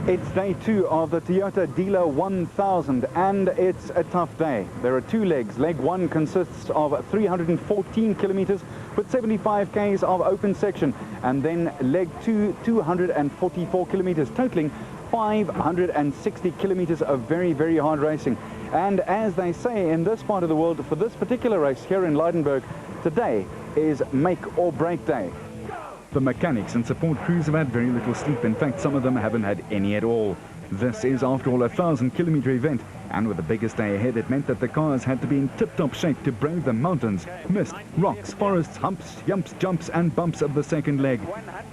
It's day 2 of the Toyota Dealer 1000 and it's a tough day. There are 2 legs. Leg 1 consists of 314 kilometers with 75 k's of open section, and then leg 2, 244 kilometers, totaling 560 kilometers of very, very hard racing. And as they say in this part of the world, for this particular race here in Lydenburg, today is make or break day. The mechanics and support crews have had very little sleep. In fact, some of them haven't had any at all. This is, after all, a 1,000-kilometer event, and with the biggest day ahead, it meant that the cars had to be in tip-top shape to brave the mountains, mist, rocks, forests, humps, yumps, jumps and bumps of the second leg.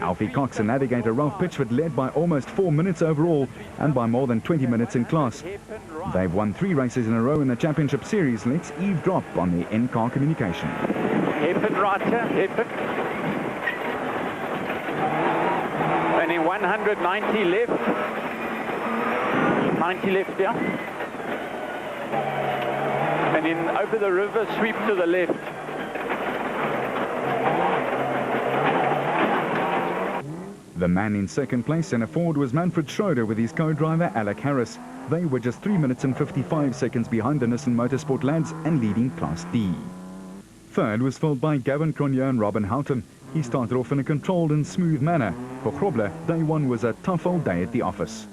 Alfie Cox and navigator Ralph Pitchford led by almost 4 minutes overall and by more than 20 minutes in class. They've won 3 races in a row in the championship series. Let's eavesdrop on the in-car communication. Happen, Roger, happen. Only 190 left. 90 left, yeah. And in over the river, sweep to the left. The man in second place in a Ford was Manfred Schroeder with his co-driver Alec Harris. They were just 3 minutes and 55 seconds behind the Nissan Motorsport lads and leading Class D. Third was filled by Gavin Cronje and Robin Houghton. He started off in a controlled and smooth manner. For Grobler, day 1 was a tough old day at the office.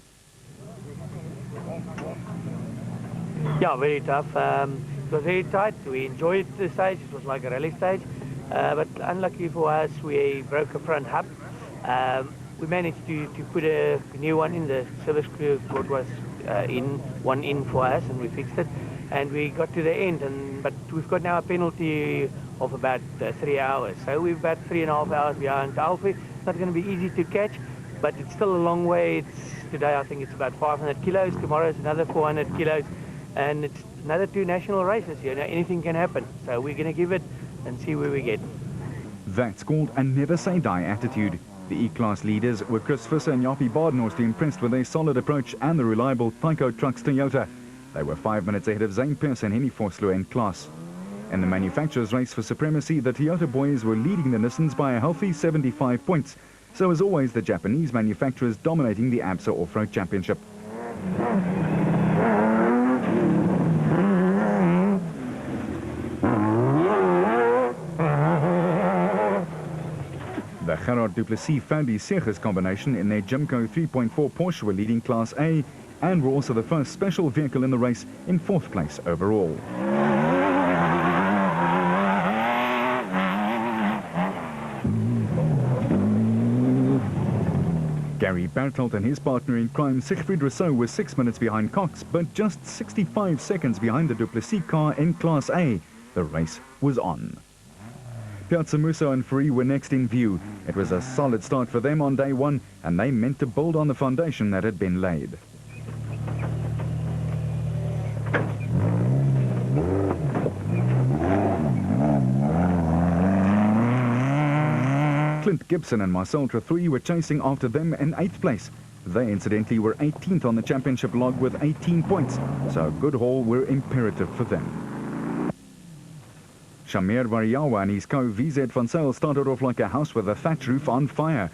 Yeah, very tough. It was very tight. We enjoyed the stage. It was like a rally stage. But unlucky for us, we broke a front hub. We managed to put a new one in. The service crew cord was one in for us, and we fixed it. And we got to the end, but we've got now a penalty of about 3 hours. So we're about 3.5 hours behind Alfie. It's not going to be easy to catch, but it's still a long way. Today I think it's about 500 kilos. Tomorrow it's another 400 kilos. And it's another 2 national races here. Now anything can happen. So we're going to give it and see where we get. That's called a never-say-die attitude. The E-Class leaders were Chris Visser and Jappie Badenhorst, impressed with their solid approach and the reliable Tyco Trucks Toyota. They were 5 minutes ahead of Zane Pierce and Henny Vosloo in class. In the manufacturers' race for supremacy, the Toyota boys were leading the Nissans by a healthy 75 points. So as always, the Japanese manufacturers dominating the ABSA Off-Road Championship. The Gerard du Plessis-Foudy Segers combination in their Jimco 3.4 Porsche were leading Class A and were also the first special vehicle in the race in 4th place overall. Gary Bertelt and his partner in crime, Siegfried Rousseau, were 6 minutes behind Cox, but just 65 seconds behind the du Plessis car in Class A. The race was on. Piazza Musso and Free were next in view. It was a solid start for them on day 1, and they meant to build on the foundation that had been laid. Clint Gibson and Marcel Trethouille were chasing after them in 8th place. They incidentally were 18th on the championship log with 18 points, so a good haul were imperative for them. Shamir Variawa and his co-VZ Van Zyl started off like a house with a thatch roof on fire.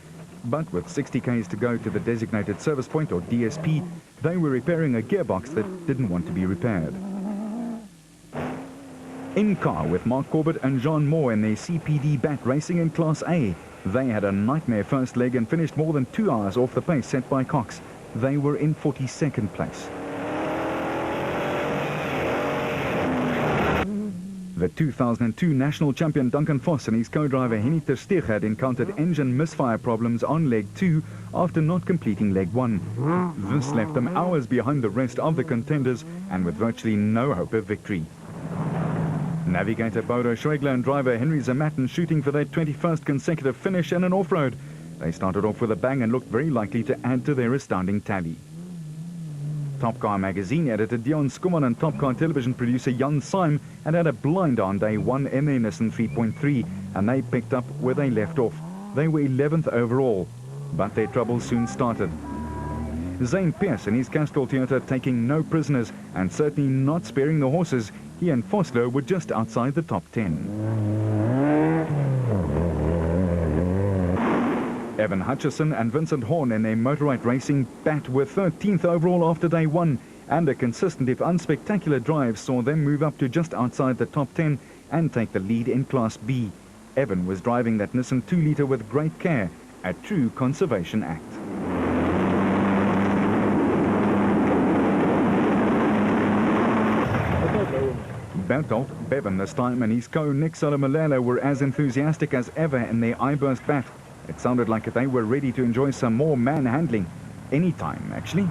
But with 60 k's to go to the designated service point, or DSP, they were repairing a gearbox that didn't want to be repaired. In car with Mark Corbett and Jean Moore in their CPD Bat racing in Class A. They had a nightmare first leg and finished more than 2 hours off the pace set by Cox. They were in 42nd place. The 2002 national champion Duncan Vos and his co-driver Henny ter Steeg had encountered engine misfire problems on leg 2 after not completing leg 1. This left them hours behind the rest of the contenders and with virtually no hope of victory. Navigator Bodo Schwegler and driver Henry Zamatten shooting for their 21st consecutive finish in an off-road. They started off with a bang and looked very likely to add to their astounding tally. Top Car magazine editor Dion Skuman and Top Car television producer Jan Syme had a blind on day 1 in their Nissan 3.3, and they picked up where they left off. They were 11th overall, but their troubles soon started. Zane Pierce and his Castrol Toyota taking no prisoners and certainly not sparing the horses. He and Vosloo were just outside the top 10. Evan Hutchison and Vincent Horn in a Motorite Racing bat were 13th overall after day one, and a consistent if unspectacular drive saw them move up to just outside the top 10 and take the lead in Class B. Evan was driving that Nissan 2-litre with great care, a true conservation act. Bertolf, Bevan this time, and his co-Nick Solomalelo were as enthusiastic as ever in their I-Burst bat. It sounded like they were ready to enjoy some more manhandling. Anytime, actually.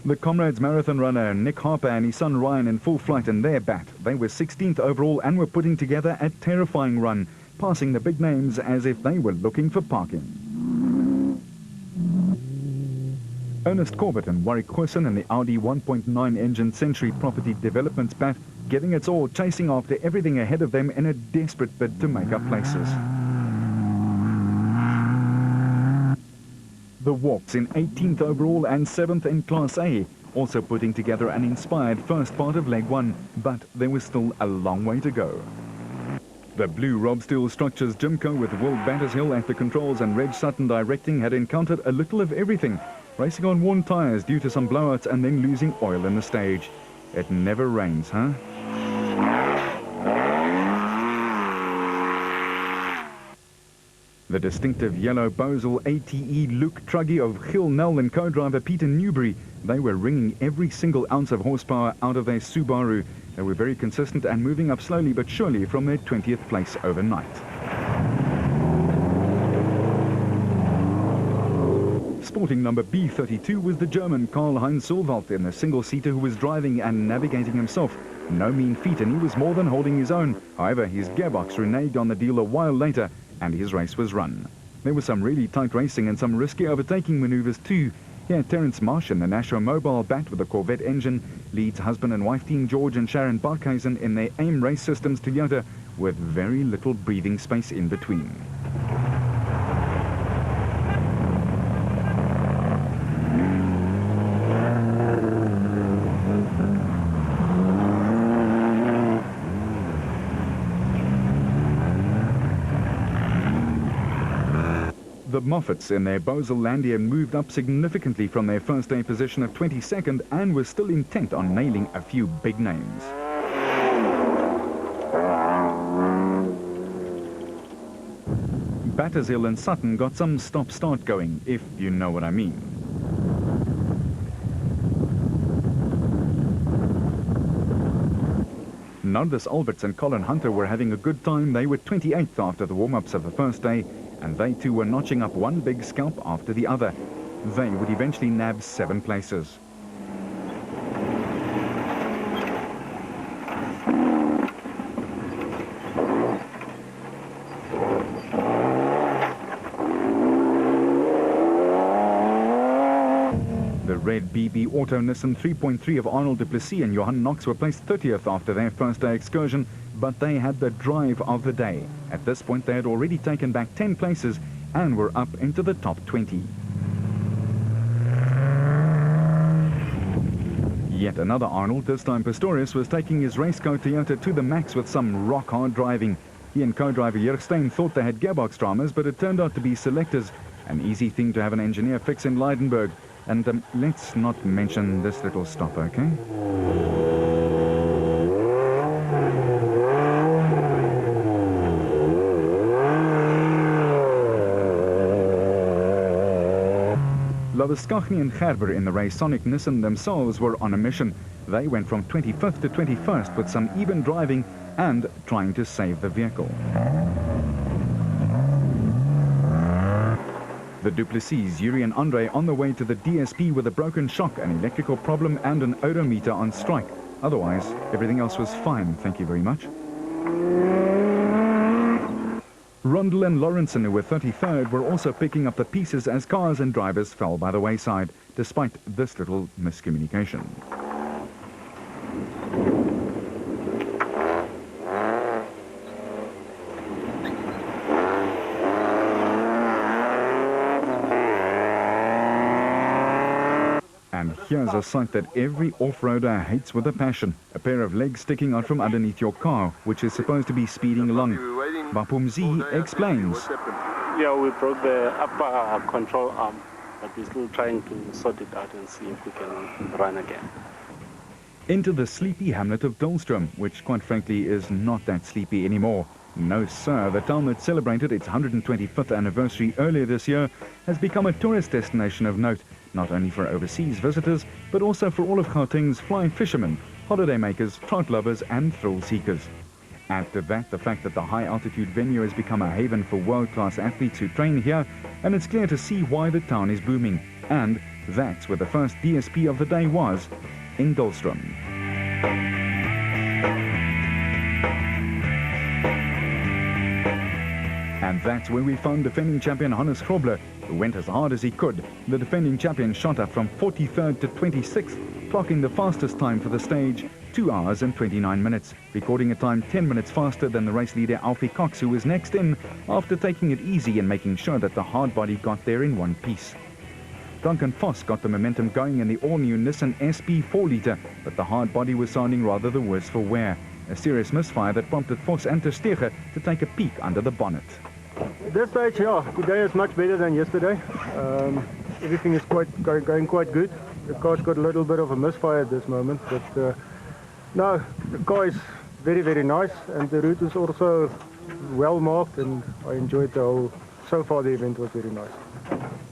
The Comrades marathon runner Nick Harper and his son Ryan in full flight in their bat. They were 16th overall and were putting together a terrifying run, passing the big names as if they were looking for parking. Ernest Corbett and Warwick Quisson in the Audi 1.9 engine Century Property Developments bat, giving its all, chasing after everything ahead of them in a desperate bid to make up places. The Walks in 18th overall and 7th in Class A, also putting together an inspired first part of leg one, but there was still a long way to go. The blue Rob Steel Structures Jimco with Will Battershill at the controls and Reg Sutton directing had encountered a little of everything, racing on worn tyres due to some blowouts and then losing oil in the stage. It never rains, huh? The distinctive yellow Bosel ATE Luke Truggy of Gil Nell and co-driver Peter Newbury, they were wringing every single ounce of horsepower out of their Subaru. They were very consistent and moving up slowly but surely from their 20th place overnight. Sporting number B32 was the German Karl-Heinz Sulwald in a single-seater who was driving and navigating himself. No mean feat, and he was more than holding his own. However, his gearbox reneged on the deal a while later, and his race was run. There was some really tight racing and some risky overtaking maneuvers too. Here, Terence Marsh in the Nashua Mobile bat with a Corvette engine leads husband and wife team George and Sharon Barkhuizen in their AIM Race Systems Toyota with very little breathing space in between. The Moffats in their Bosel Landia moved up significantly from their first day position of 22nd and were still intent on nailing a few big names. Battershill and Sutton got some stop-start going, if you know what I mean. Nardus Alberts and Colin Hunter were having a good time. They were 28th after the warm-ups of the first day, and they too were notching up one big scalp after the other. They would eventually nab 7 places. The red BB Auto Nissan 3.3 of Arnold du Plessis and Johan Knox were placed 30th after their first day excursion, but they had the drive of the day. At this point, they had already taken back 10 places and were up into the top 20. Yet another Arnold, this time Pistorius, was taking his Raceco Toyota to the max with some rock-hard driving. He and co-driver Jörg Steyn thought they had gearbox dramas, but it turned out to be selectors, an easy thing to have an engineer fix in Leidenburg. And let's not mention this little stop, okay? Labuskachny and Gerber in the Raysonic Nissan themselves were on a mission. They went from 25th to 21st with some even driving and trying to save the vehicle. The du Plessis, Yuri and Andre on the way to the DSP with a broken shock, an electrical problem and an odometer on strike. Otherwise, everything else was fine, thank you very much. Rondel and Lawrenson, who were 33rd, were also picking up the pieces as cars and drivers fell by the wayside, despite this little miscommunication. And here's a sight that every off-roader hates with a passion. A pair of legs sticking out from underneath your car, which is supposed to be speeding along. Bapumzi explains. Yeah, we broke the upper control arm, but we're still trying to sort it out and see if we can run again. Into the sleepy hamlet of Dullstroom, which quite frankly is not that sleepy anymore. No sir, the town that celebrated its 125th anniversary earlier this year has become a tourist destination of note, not only for overseas visitors, but also for all of Gauteng's fly fishermen, holidaymakers, trout lovers and thrill seekers. Add to that the fact that the high-altitude venue has become a haven for world-class athletes who train here, and it's clear to see why the town is booming. And that's where the first DSP of the day was, in Dullstroom. And that's where we found defending champion Hannes Grobler, who went as hard as he could. The defending champion shot up from 43rd to 26th, clocking the fastest time for the stage, 2 hours and 29 minutes, recording a time 10 minutes faster than the race leader Alfie Cox, who was next in, after taking it easy and making sure that the hard body got there in one piece. Duncan Vos got the momentum going in the all-new Nissan SP 4-litre, but the hard body was sounding rather the worse for wear. A serious misfire that prompted Vos and Ter Steege to take a peek under the bonnet. This stage, yeah, today is much better than yesterday. Everything is going quite good. The car's got a little bit of a misfire at this moment, but no, the car is very, very nice, and the route is also well marked, and I enjoyed the whole. So far, the event was very nice.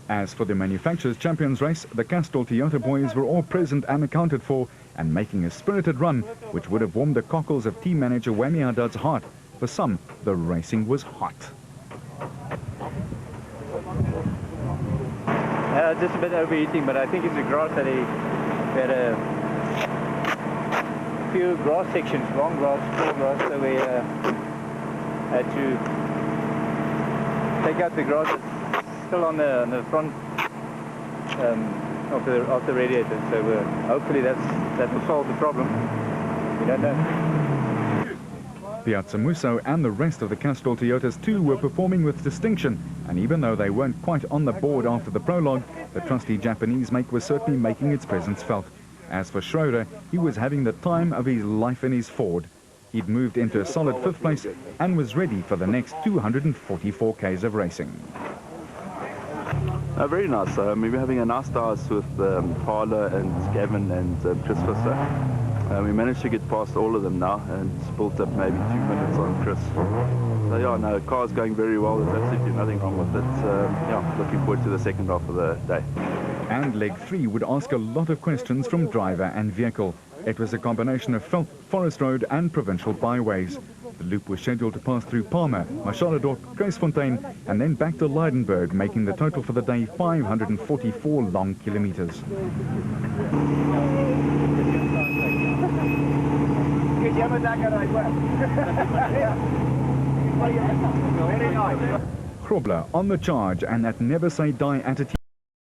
As for the manufacturers' champions race, the Castrol Toyota boys were all present and accounted for, and making a spirited run, which would have warmed the cockles of team manager Whammy Haddad's heart. For some, the racing was hot. Just a bit overheating, but I think it's the grass that he had a few grass sections, long grass, tall grass, so we had to take out the grass that's still on the front of the radiator. So hopefully that will solve the problem. We don't know. Piazza Musso and the rest of the Castrol Toyotas too were performing with distinction, and even though they weren't quite on the board after the prologue, the trusty Japanese make was certainly making its presence felt. As for Schroeder, he was having the time of his life in his Ford. He'd moved into a solid 5th place and was ready for the next 244 Ks of racing. Very nice. We were having a nice dance with Paula and Gavin and Chris Visser. We managed to get past all of them now and built up maybe 2 minutes on Chris. So yeah, no, the car's going very well. There's absolutely nothing wrong with it. Yeah, looking forward to the second half of the day. And leg 3 would ask a lot of questions from driver and vehicle. It was a combination of veld, forest road and provincial byways. The loop was scheduled to pass through Palmer, Machadodorp, Keisfontein and then back to Leidenburg, making the total for the day 544 long kilometers. Grobler on the charge, and that never say die attitude.